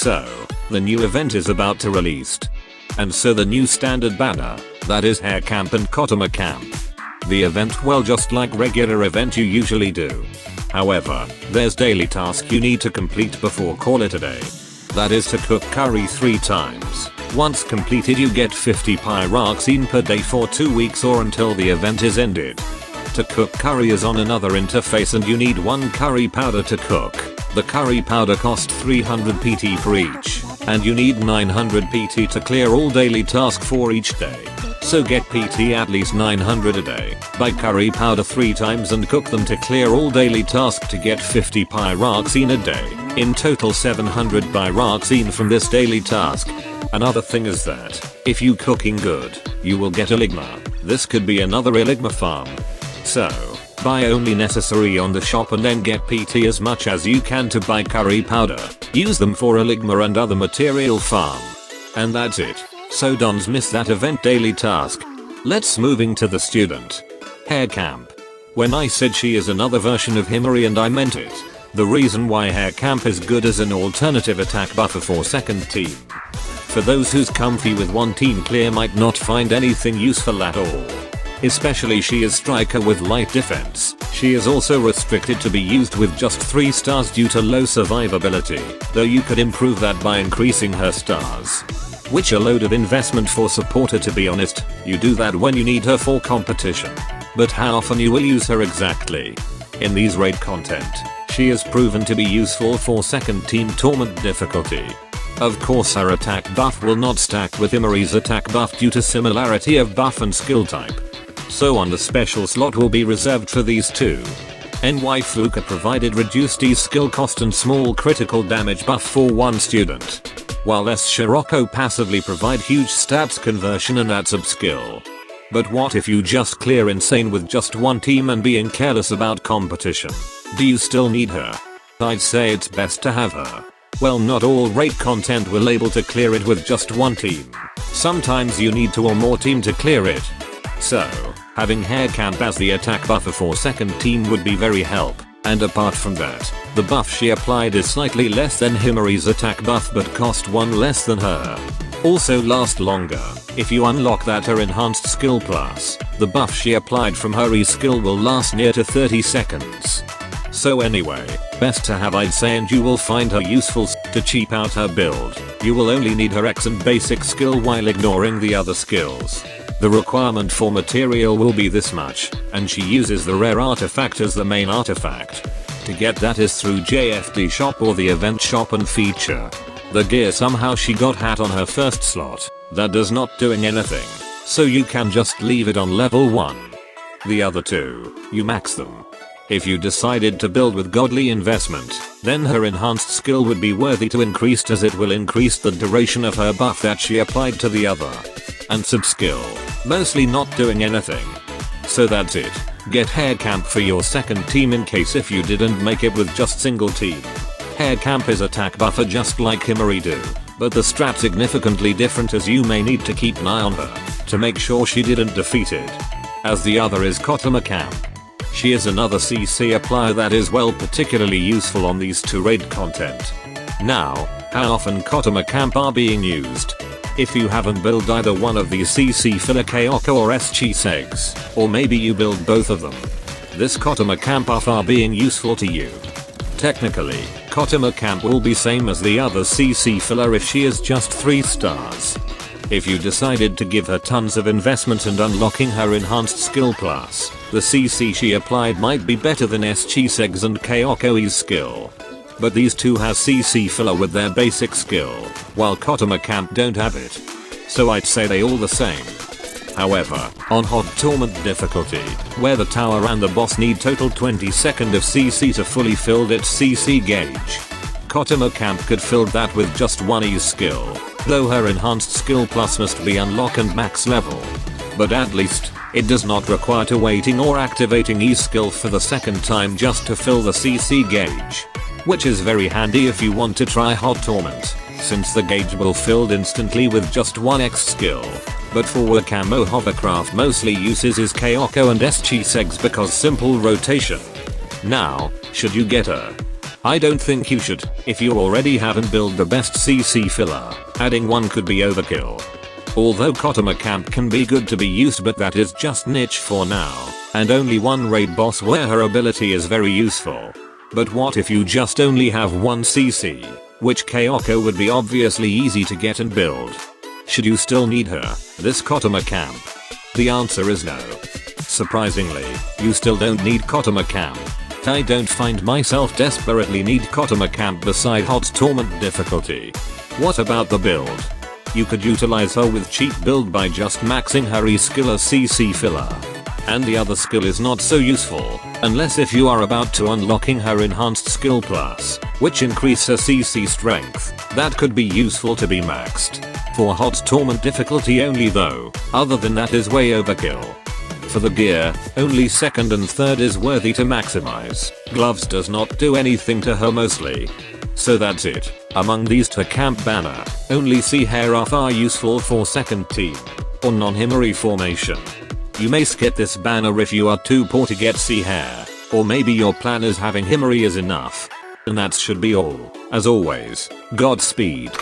So, the new event is about to released. And so the new standard banner, that is Hare Camp and Kotama Camp. The event, well, just like regular event you usually do. However, there's daily task you need to complete before call it a day. That is to cook curry 3 times. Once completed you get 50 pyroxene per day for 2 weeks or until the event is ended. To cook curry is on another interface and you need 1 curry powder to cook. The curry powder costs 300 PT for each, and you need 900 PT to clear all daily tasks for each day. So get PT at least 900 a day. Buy curry powder 3 times and cook them to clear all daily tasks to get 50 pyroxene a day. In total 700 pyroxene from this daily task. Another thing is that, if you cooking good, you will get a ligma. This could be another ligma farm. So, buy only necessary on the shop and then get PT as much as you can to buy curry powder. Use them for a ligma and other material farm. And that's it. So don't miss that event daily task. Let's moving to the student. Hare Camp. When I said she is another version of Himari and I meant it. The reason why Hare Camp is good as an alternative attack buffer for second team. For those who's comfy with one team clear might not find anything useful at all. Especially she is striker with light defense. She is also restricted to be used with just 3 stars due to low survivability, though you could improve that by increasing her stars. Which a load of investment for supporter, to be honest. You do that when you need her for competition. But how often you will use her exactly? In these raid content, she is proven to be useful for second team tournament difficulty. Of course her attack buff will not stack with Himari's attack buff due to similarity of buff and skill type. So on the special slot will be reserved for these two. NY Fuka provided reduced E skill cost and small critical damage buff for one student. While S Scirocco passively provide huge stats conversion and add sub skill. But what if you just clear insane with just one team and being careless about competition? Do you still need her? I'd say it's best to have her. Well, not all raid content will able to clear it with just one team. Sometimes you need 2 or more team to clear it. So, having Hare Camp as the attack buffer for second team would be very help, and apart from that, the buff she applied is slightly less than Himari's attack buff but cost 1 less than her. Also last longer, if you unlock that her enhanced skill plus, the buff she applied from her E skill will last near to 30 seconds. So anyway, best to have I'd say, and you will find her useful. To cheap out her build, you will only need her X and basic skill while ignoring the other skills. The requirement for material will be this much, and she uses the rare artifact as the main artifact. To get that is through JFD shop or the event shop and feature. The gear somehow she got hat on her first slot, that does not doing anything, so you can just leave it on level 1. The other 2, you max them. If you decided to build with godly investment, then her enhanced skill would be worthy to increase as it will increase the duration of her buff that she applied to the other. And sub skill, mostly not doing anything. So that's it. Get Hare Camp for your second team in case if you didn't make it with just single team. Hare Camp is attack buffer just like Himari do, but the strat significantly different as you may need to keep an eye on her to make sure she didn't defeat it. As the other is Kotama Camp. She is another CC applier that is well particularly useful on these 2 raid content. Now, how often Kotama Camp are being used? If you haven't built either one of these CC filler Kyoko or SG segs, or maybe you build both of them, this Kotama Camp buff are being useful to you. Technically, Kotama Camp will be same as the other CC filler if she is just 3 stars. If you decided to give her tons of investment and unlocking her enhanced skill plus, the CC she applied might be better than SG segs and Kyoko's skill. But these 2 has CC filler with their basic skill, while Kotama Camp don't have it. So I'd say they all the same. However, on hot tournament difficulty, where the tower and the boss need total 22nd of CC to fully fill its CC gauge, Kotama Camp could fill that with just 1 E skill, though her enhanced skill plus must be unlock and max level. But at least, it does not require to waiting or activating E skill for the second time just to fill the CC gauge. Which is very handy if you want to try hot tournament, since the gauge will filled instantly with just 1 X skill. But for Wakamo hovercraft mostly uses is Kyoko and SG segs because simple rotation. Now, should you get her? I don't think you should, if you already haven't built the best CC filler. Adding one could be overkill. Although Kotama Camp can be good to be used, but that is just niche for now, and only one raid boss where her ability is very useful. But what if you just only have one CC, which Kyoko would be obviously easy to get and build? Should you still need her, this Kotama Camp? The answer is no. Surprisingly, you still don't need Kotama Camp. I don't find myself desperately need Kotama Camp beside Hot Torment difficulty. What about the build? You could utilize her with cheap build by just maxing her E-skill as CC filler. And the other skill is not so useful, unless if you are about to unlocking her enhanced skill plus, which increase her CC strength. That could be useful to be maxed. For Hot Torment difficulty only though, other than that is way overkill. For the gear, only second and third is worthy to maximize. Gloves does not do anything to her mostly. So that's it. Among these two camp banner, only sea Hare are far useful for second team, or non-Himari formation. You may skip this banner if you are too poor to get sea Hare, or maybe your plan is having Himari is enough. And that should be all. As always, Godspeed.